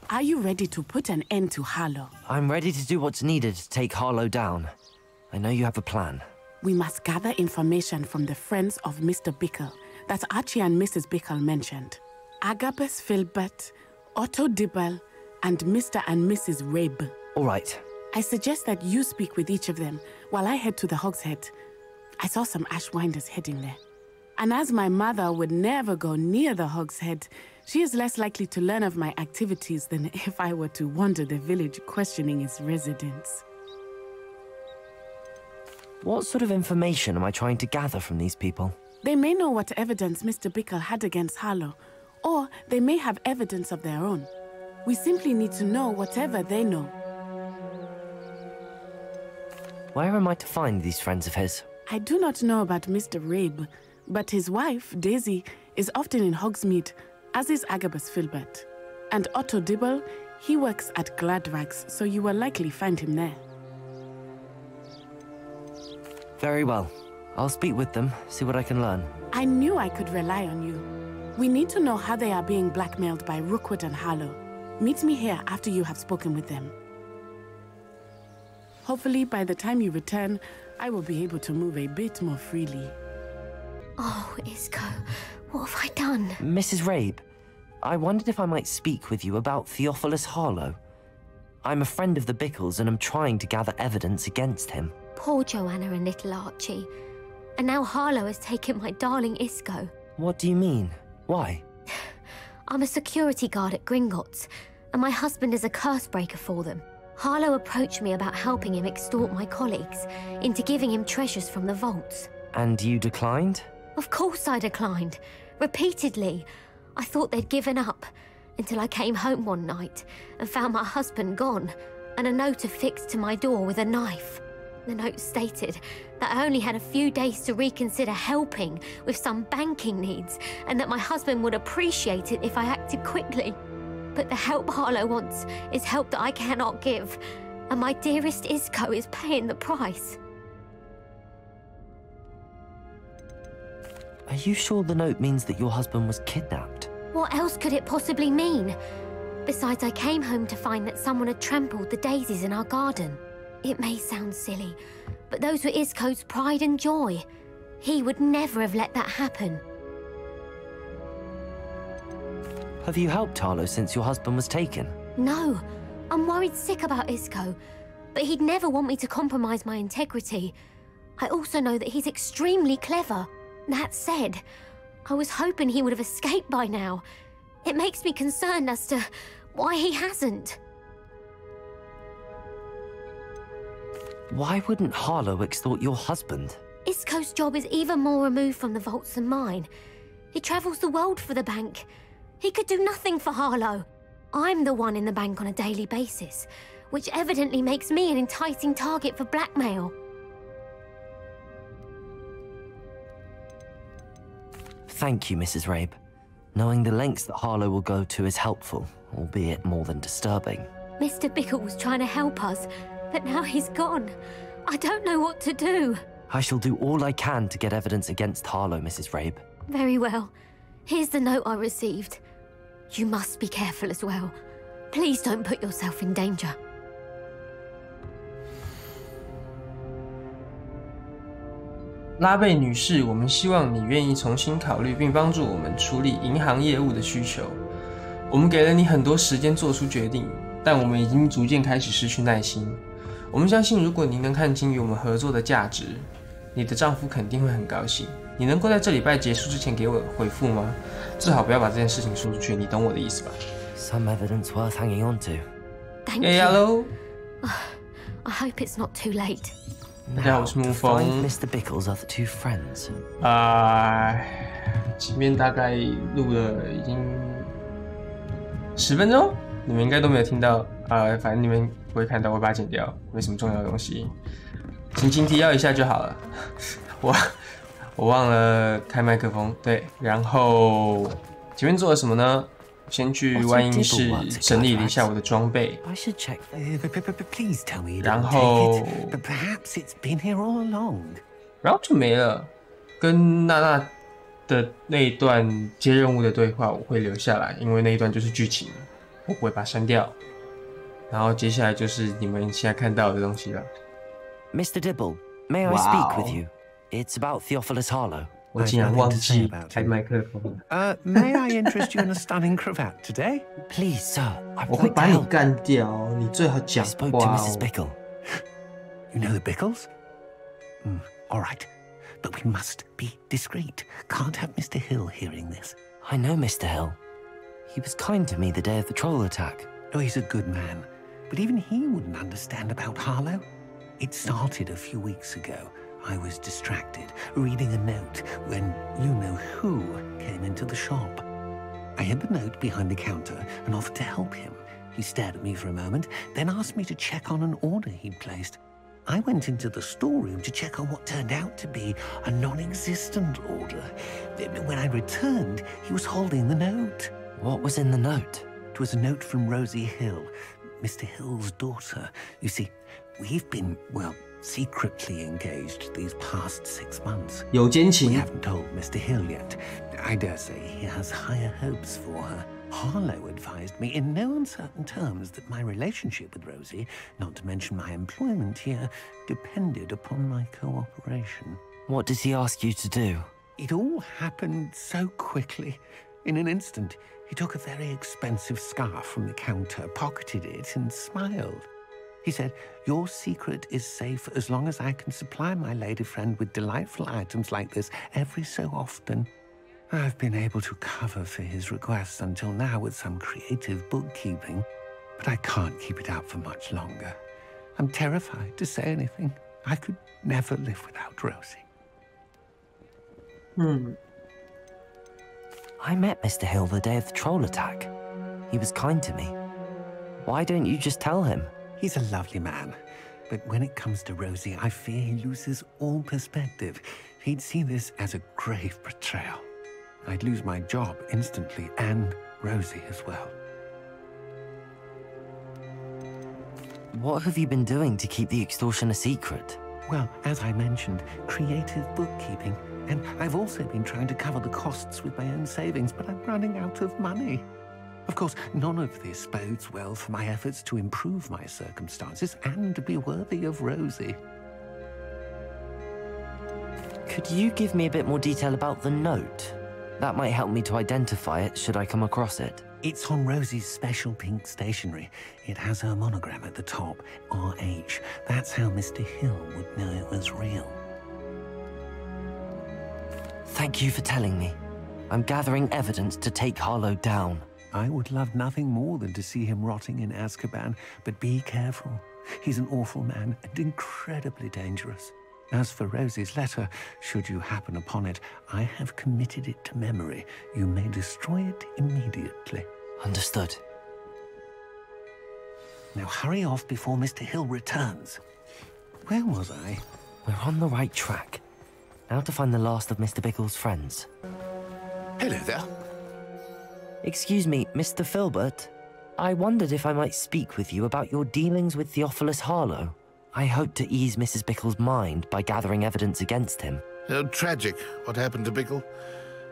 Are you ready to put an end to Harlow? I'm ready to do what's needed to take Harlow down. I know you have a plan. We must gather information from the friends of Mr. Bickle that Archie and Mrs. Bickle mentioned. Agabus Filbert, Otto Dibble, and Mr. and Mrs. Rabe. All right. I suggest that you speak with each of them while I head to the Hogshead. I saw some Ashwinders heading there. And as my mother would never go near the Hogshead, she is less likely to learn of my activities than if I were to wander the village questioning its residents. What sort of information am I trying to gather from these people? They may know what evidence Mr. Bickle had against Harlow, or they may have evidence of their own. We simply need to know whatever they know. Where am I to find these friends of his? I do not know about Mr. Rabe, but his wife, Daisy, is often in Hogsmeade, as is Agabus Filbert. And Otto Dibble, he works at Gladrags, so you will likely find him there. Very well. I'll speak with them, see what I can learn. I knew I could rely on you. We need to know how they are being blackmailed by Rookwood and Harlow. Meet me here after you have spoken with them. Hopefully, by the time you return, I will be able to move a bit more freely. Oh, Isco, what have I done? Mrs. Rabe, I wondered if I might speak with you about Theophilus Harlow. I'm a friend of the Bickles and I'm trying to gather evidence against him. Poor Joanna and little Archie. And now Harlow has taken my darling Isco. What do you mean? Why? I'm a security guard at Gringotts, and my husband is a curse breaker for them. Harlow approached me about helping him extort my colleagues into giving him treasures from the vaults. And you declined? Of course I declined. Repeatedly. I thought they'd given up, until I came home one night and found my husband gone, and a note affixed to my door with a knife. The note stated that I only had a few days to reconsider helping with some banking needs, and that my husband would appreciate it if I acted quickly. But the help Harlow wants is help that I cannot give, and my dearest Isco is paying the price. Are you sure the note means that your husband was kidnapped? What else could it possibly mean? Besides, I came home to find that someone had trampled the daisies in our garden. It may sound silly, but those were Isco's pride and joy. He would never have let that happen. Have you helped Harlow since your husband was taken? No, I'm worried sick about Isco, but he'd never want me to compromise my integrity. I also know that he's extremely clever. That said, I was hoping he would have escaped by now. It makes me concerned as to why he hasn't. Why wouldn't Harlow extort your husband? Isco's job is even more removed from the vaults than mine. He travels the world for the bank. He could do nothing for Harlow. I'm the one in the bank on a daily basis, which evidently makes me an enticing target for blackmail. Thank you, Mrs. Rabe. Knowing the lengths that Harlow will go to is helpful, albeit more than disturbing. Mr. Bickle was trying to help us, but now he's gone. I don't know what to do. I shall do all I can to get evidence against Harlow, Mrs. Rabe. Very well. Here's the note I received. You must be careful as well. Please don't put yourself in danger. 拉贝女士，我们希望你愿意重新考虑并帮助我们处理银行业务的需求。我们给了你很多时间做出决定，但我们已经逐渐开始失去耐心。我们相信，如果您能看清与我们合作的价值，你的丈夫肯定会很高兴。你能够在这礼拜结束之前给我回复吗？最好不要把这件事情说出去，你懂我的意思吧 Some evidence worth hanging on to. Thank Hey, you. hello. I hope it's not too late. 大家好，我是沐风。 Find Mr. Bickle's other two friends. 前面大概录了已经10分钟，你们应该都没有听到。反正你们不会看到，我会把它剪掉，没什么重要的东西。轻轻提要一下就好了。我忘了开麦克风，对，然后前面做了什么呢？先去观音室整理了一下我的装备， I should check. Please tell me you 然 don't 后 take it, but perhaps it's been here all along. 然后就没了。跟娜娜的那一段接任务的对话我会留下来，因为那一段就是剧情。我不会把它删掉。然后接下来就是你们现在看到的东西了。Mr. Dibble, may I speak with you? It's about Theophilus Harlow. 我竟然忘记开麦克风了。May I interest you in a stunning cravat today? Please, sir, I'd 我会 like to 把你 help. 干掉，你最好 I 讲 spoke to 话 Mrs. 哦。 Bickle. You know the Bickles? All right. But we must be discreet. Can't have Mr. Hill hearing this. I know Mr. Hill. He was kind to me the day of the troll attack. Oh, he's a good man. But even he wouldn't understand about Harlow. It started a few weeks ago. I was distracted, reading a note, when you-know-who came into the shop. I hid the note behind the counter and offered to help him. He stared at me for a moment, then asked me to check on an order he'd placed. I went into the storeroom to check on what turned out to be a non-existent order. When I returned, he was holding the note. What was in the note? It was a note from Rosie Hill, Mr. Hill's daughter. You see, we've been, well, secretly engaged these past 6 months. 有奸 We 情。 haven't told Mr. Hill yet. I dare say he has higher hopes for her. Harlow advised me in no uncertain terms that my relationship with Rosie, not to mention my employment here, depended upon my cooperation. What did he ask you to do? It all happened so quickly. In an instant, he took a very expensive scarf from the counter, pocketed it, and smiled. He said, "Your secret is safe as long as I can supply my lady friend with delightful items like this every so often." I've been able to cover for his requests until now with some creative bookkeeping, but I can't keep it up for much longer. I'm terrified to say anything. I could never live without Rosie. I met Mr. Hill the day of the troll attack. He was kind to me. Why don't you just tell him? He's a lovely man, but when it comes to Rosie, I fear he loses all perspective. He'd see this as a grave betrayal. I'd lose my job instantly, and Rosie as well. What have you been doing to keep the extortion a secret? Well, as I mentioned, creative bookkeeping, and I've also been trying to cover the costs with my own savings, but I'm running out of money. Of course, none of this bodes well for my efforts to improve my circumstances and to be worthy of Rosie. Could you give me a bit more detail about the note? That might help me to identify it should I come across it. It's on Rosie's special pink stationery. It has her monogram at the top, RH. That's how Mr. Hill would know it was real. Thank you for telling me. I'm gathering evidence to take Harlow down. I would love nothing more than to see him rotting in Azkaban, but be careful. He's an awful man and incredibly dangerous. As for Rosie's letter, should you happen upon it, I have committed it to memory. You may destroy it immediately. Understood. Now hurry off before Mr. Hill returns. Where was I? We're on the right track. Now to find the last of Mr. Bickle's friends. Hello there. Excuse me, Mr. Filbert. I wondered if I might speak with you about your dealings with Theophilus Harlow. I hope to ease Mrs. Bickle's mind by gathering evidence against him. Oh, tragic what happened to Bickle.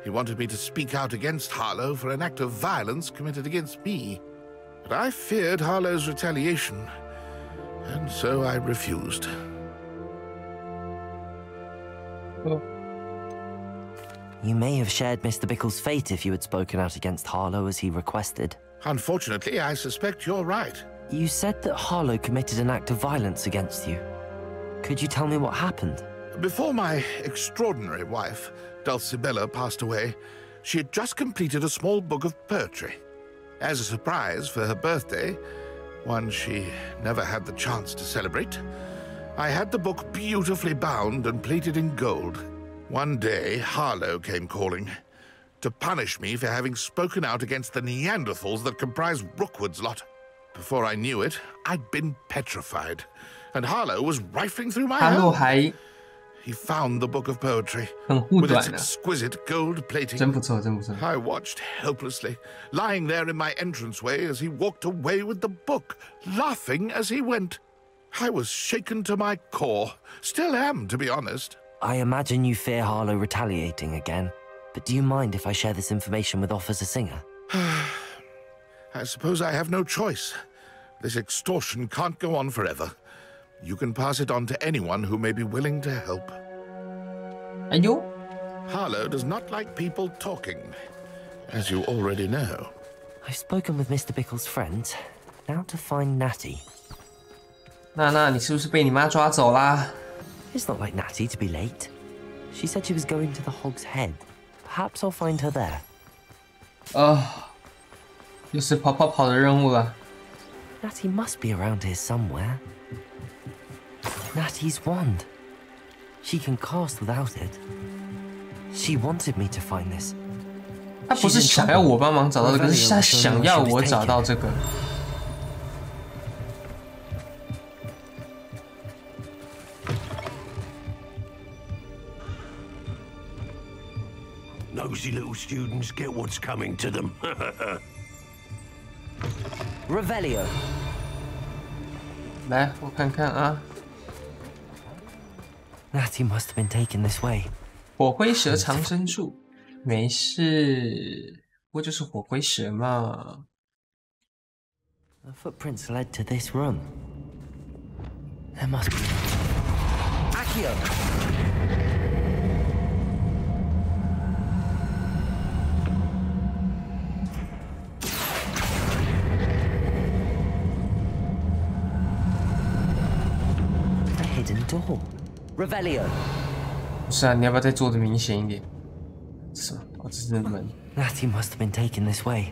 He wanted me to speak out against Harlow for an act of violence committed against me. But I feared Harlow's retaliation, and so I refused. You may have shared Mr. Bickle's fate if you had spoken out against Harlow as he requested. Unfortunately, I suspect you're right. You said that Harlow committed an act of violence against you. Could you tell me what happened? Before my extraordinary wife, Dulcibella, passed away, she had just completed a small book of poetry. As a surprise for her birthday, one she never had the chance to celebrate, I had the book beautifully bound and plated in gold. One day, Harlow came calling to punish me for having spoken out against the Neanderthals that comprise Rookwood's lot. Before I knew it, I'd been petrified, and Harlow was rifling through my home. He found the book of poetry with its exquisite gold plating. 真不错，真不错。 I watched helplessly, lying there in my entranceway as he walked away with the book, laughing as he went. I was shaken to my core. Still am, to be honest. I imagine you fear Harlow retaliating again, but do you mind if I share this information with Officer Singer? I suppose I have no choice. This extortion can't go on forever. You can pass it on to anyone who may be willing to help. 哎呦 Harlow does not like people talking, as you already know. I've spoken with Mr. Bickle's friends. Now to find Natty. 娜，你是不是被你妈抓走啦？ It's not like Natty to be late. She said she was going to the Hog's Head. Perhaps I'll find her there. 又是跑的任务了。Natty must be around here somewhere. Natty's wand. She can cast without it. She wanted me to find this. 她不是想要我帮忙找到这个，是她想要我找到这个。Nosy little students get what's coming to them. Revelio. 来，我看看啊。Natty must have been taken this way. 火灰蛇藏身处，没事，不过就是火灰蛇嘛。The footprints led to this room. There must be. Accio. Door. Revelio. 不是啊，你要不要再做的明显一点？是吗？哦，这是门。Natty must have been taken this way.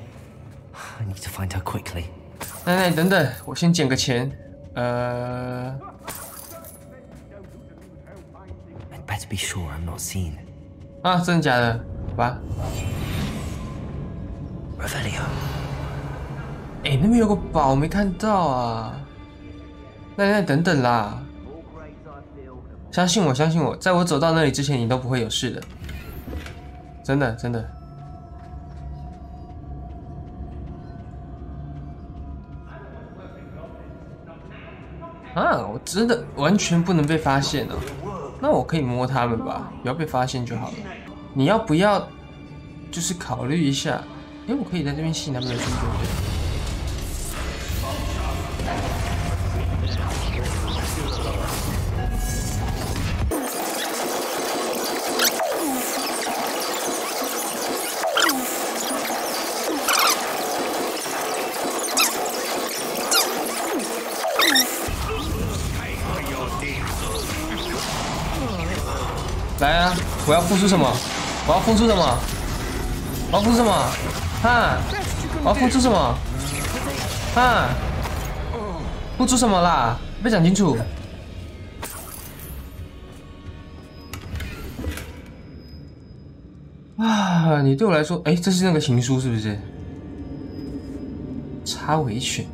I need to find her quickly. 奶，等等，我先捡个钱。I'd better be sure I'm not seen. 啊，真的假的？好吧。Revelio. 哎，那边有个宝，我没看到啊。奶，等等啦。相信我，在我走到那里之前，你都不会有事的。真的。啊，我真的完全不能被发现哦。那我可以摸他们吧，不要被发现就好了。你要不要就是考虑一下？哎，我可以在这边吸引他们的注意，对不对？来啊！我要付出什么？哈！我要付出什么？哈！付出什么啦？没讲清楚。啊！你对我来说，哎，这是那个情书是不是？插尾犬，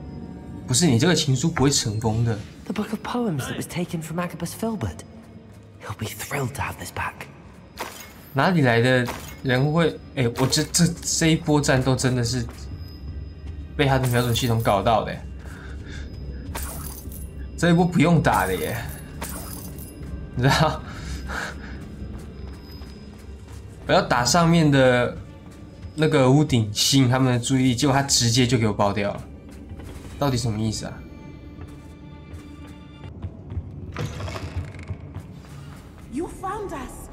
不是你这个情书不会成功的。The book of poems that was taken from Agabus Filbert. He'll be thrilled to have this back. 哪里来的人会？哎，我这一波战斗真的是被他的瞄准系统搞到的耶，这一波不用打的耶，你知道？我要打上面的那个屋顶，吸引他们的注意力，结果他直接就给我爆掉了，到底什么意思啊？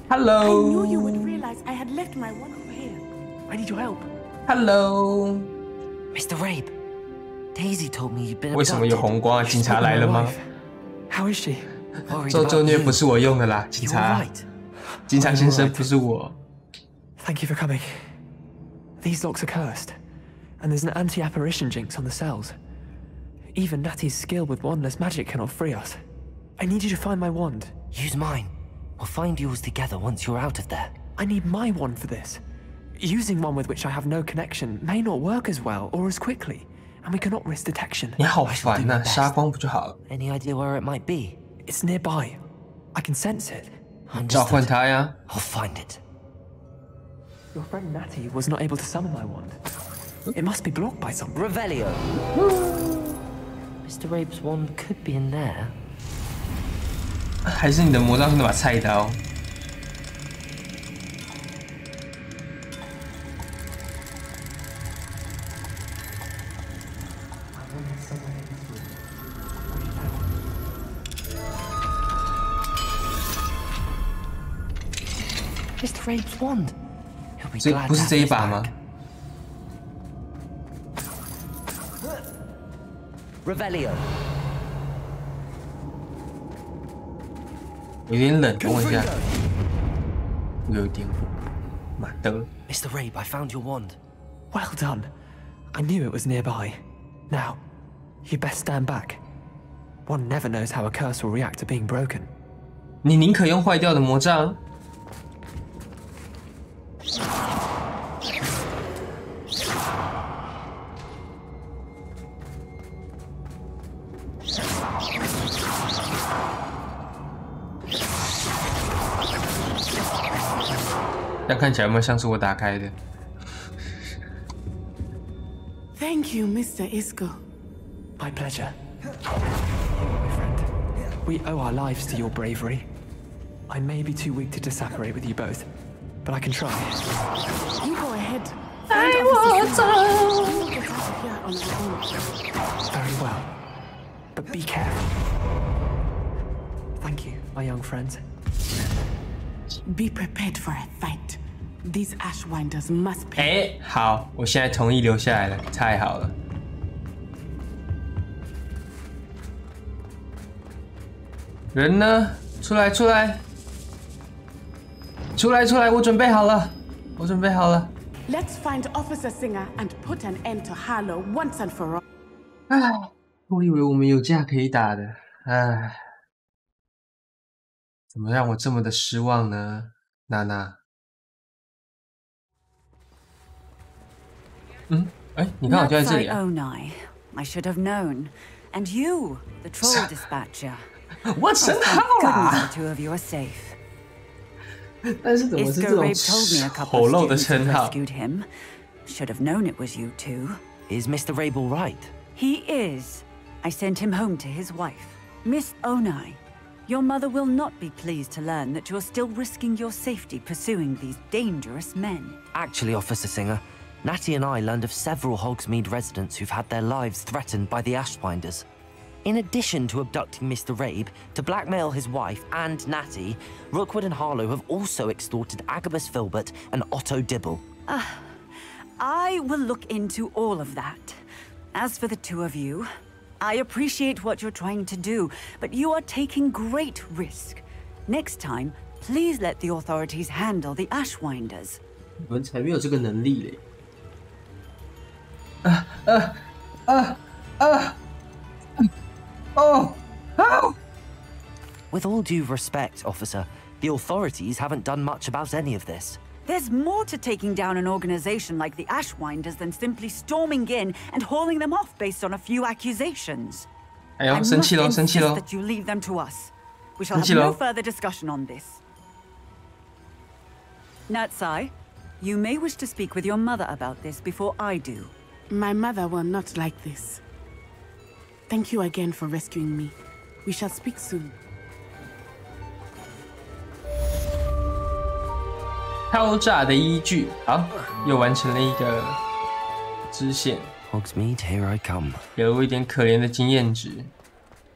Hello. I knew you would realize I had left my one over here. I need your help. Hello. Mr. Rabe, Daisy told me you've been 为什么有红光啊？警察来了吗？ How is she? 咒虐不是我用的啦，警察。警察先生不是我。Thank you for coming. These locks are cursed, and there's an anti-apparition jinx on the cells. Even Natty's skill with wandless magic cannot free us. I need you to find my wand. Use mine. We'll find yours together once you're out of there. I need my wand for this. Using one with which I have no connection may not work as well or as quickly, and we cannot risk detection. 你好烦呐，杀光不就好了？ Any idea where it might be? It's nearby. I can sense it. 召唤它呀！ I'll find it. Your friend Natty was not able to summon my wand. It must be blocked by something. Revelio. Mr. Rabe's wand could be in there. 还是你的魔杖是那把菜刀？ Mr. Rabe's wand. He'll be 这 glad 不 to 是 have 这一 this 把吗 back. Revelio. 有点冷，等我一下。有点火，妈的 Mr. Rabe, I found your wand. Well done. I knew it was nearby. Now, you best stand back. One never knows how a curse will react to being broken. 你宁可用坏掉的魔杖？这样看起来有没有像是我打开的？ Thank you, Mr. Isco. My pleasure. My friend, we owe our lives to your bravery. I may be too weak to disapparate with you both, but I can try. You go ahead. I want to get out of here on our own. Very well. But be careful. Thank you, my young friends. Be prepared for a fight. These Ashwinders must pay. 哎，好，我现在同意留下来了，太好了。人呢？出来，出来，出来，出来！我准备好了，我准备好了。 Let's find Officer Singer and put an end to Harlow once and for all. 唉，我以为我们有架可以打的，唉，怎么让我这么的失望呢，娜娜？哎，你刚好就在这里啊 Onai, I should have known. And you, the troll dispatcher. 我真好 Goodness, 啦！ the two of you are safe. 但是怎么是这 Isco 种 Rabe told me a couple 丑 of 陋的 students 称 had 号？ rescued him. Should have known it was you two. Is Mr. Rabe all right? He is. I sent him home to his wife. Miss Onai, your mother will not be pleased to learn that you're still risking your safety pursuing these dangerous men. Actually, Officer Singer, Natty and I learned of several Hogsmeade residents who've had their lives threatened by the Ashwinders. In addition to abducting Mr. Rabe to blackmail his wife and Natty, Rookwood and Harlow have also extorted Agabus Filbert and Otto Dibble. I will look into all of that. As for the two of you, I appreciate what you're trying to do, but you are taking great risk. Next time, please let the authorities handle the Ashwinders. 我们才没有这个能力嘞！With all due respect, officer, the authorities haven't done much about any of this. There's more to taking down an organization like the Ashwinders than simply storming in and hauling them off based on a few accusations. 哎呦， I 生 must 气喽，生气 insist 喽！ that you leave them to us. We shall have 生气咯。 no further discussion on this. Natsai, you may wish to speak with your mother about this before I do. My mother will not like this. Thank you again for rescuing me. We shall speak soon. 敲诈的依据，好，又完成了一个支线， Hogsmeade, here I come. 给了我一点可怜的经验值，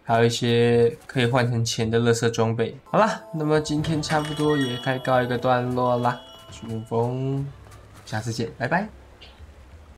还有一些可以换成钱的垃圾装备。好啦，那么今天差不多也该告一个段落啦，祝风，下次见，拜拜。